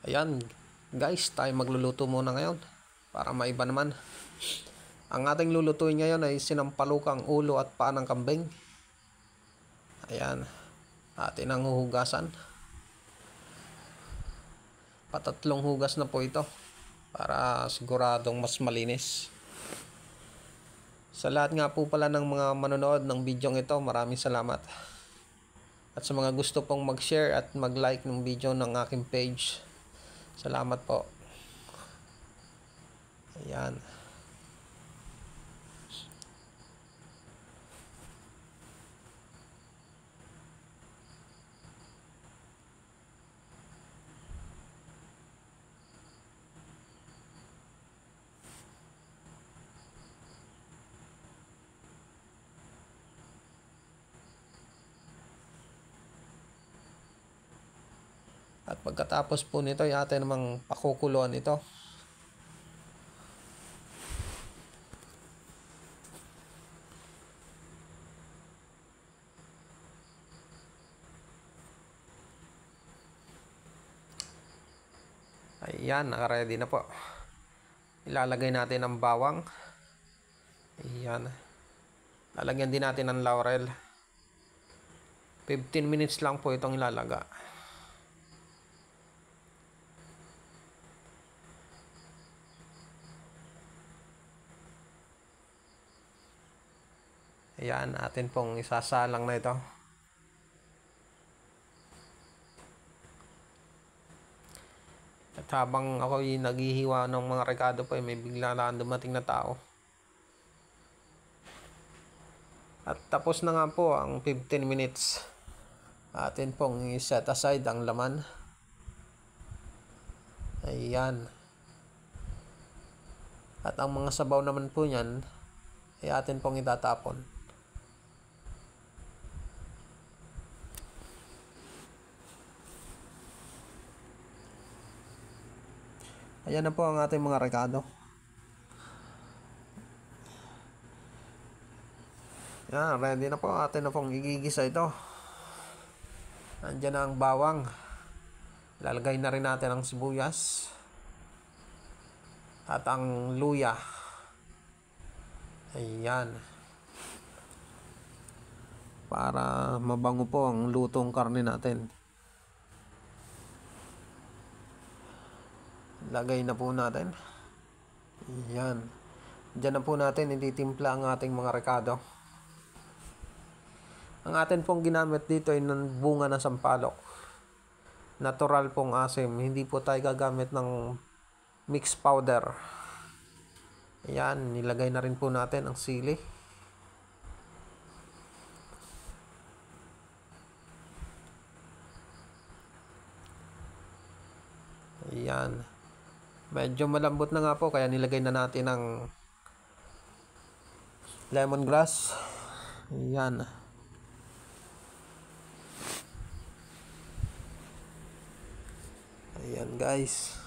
Ayan guys, tayo magluluto muna ngayon para maiba naman. Ang ating lulutuin ngayon ay sinampalukang ulo at paa ng kambing. Ayan, atin ang huhugasan. Patatlong hugas na po ito para siguradong mas malinis. Sa lahat nga po pala ng mga manonood ng bidyong ito, maraming salamat. At sa mga gusto pong mag-share at mag-like ng video ng aking page, salamat po. Ayan. At pagkatapos po nito ay atin namang pakukuluan ito. Ayan, naka-ready na po. Ilalagay natin ang bawang. Ayan. Lalagyan din natin ng laurel. 15 minutes lang po itong ilalaga. Ayan, atin pong isasalang na ito. At habang ako'y naghihiwa ng mga rekado po, may bigla lang dumating na tao. At tapos na nga po ang 15 minutes. Atin pong i-set aside ang laman. Ayan. At ang mga sabaw naman po niyan ay atin pong itatapon. Ayan na po ang ating mga rekado. Yan, ready na po. Atin na pong igigisa ito. Andiyan na ang bawang. Lalagay na rin natin ang sibuyas. At ang luya. Ayan. Para mabango po ang lutong karne natin. Lagay na po natin. Ayan. Diyan na po natin ititimpla ang ating mga rekado. Ang atin pong ginamit dito ay ng bunga ng sampalok. Natural pong asim. Hindi po tayo gagamit ng mixed powder. Ayan. Nilagay na rin po natin ang sili. Ayan. Medyo malambot na nga po kaya nilagay na natin ang lemongrass. Ayan. Ayan guys.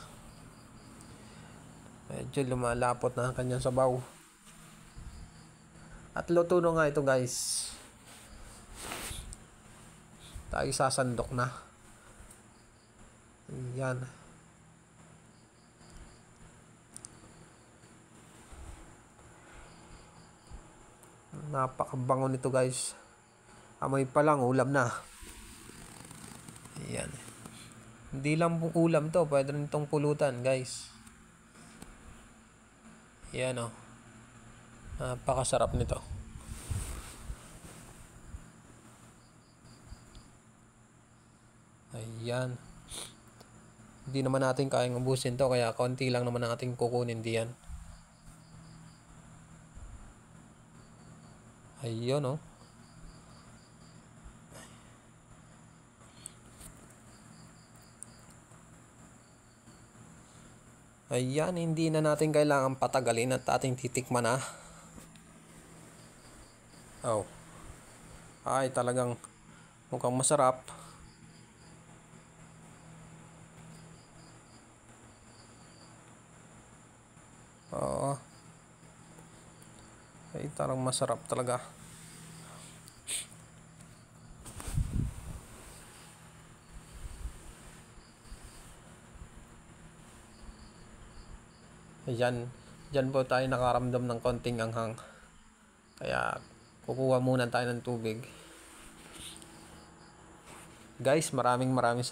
Medyo lumalapot na ang kanyang sabaw. At luto na nga ito guys. Tayo sasandok na. Ayan. Napakabango nito guys. Amoy pa lang ulam na. Ayan. Hindi lang pong ulam to, pwede rin itong pulutan guys. Ayan o. Napakasarap nito. Ayan. Hindi naman natin kayang ubusin to, kaya konti lang naman ang ating kukunin diyan. Ayun o. Ayan, hindi na natin kailangan patagalin at ating titikman na. Oh. Ay, talagang mukhang masarap. Oo. Ay, talagang masarap talaga. Ayan, dyan po tayo nakaramdam ng konting anghang. Kaya kukuha muna tayo ng tubig. Guys, maraming salamat.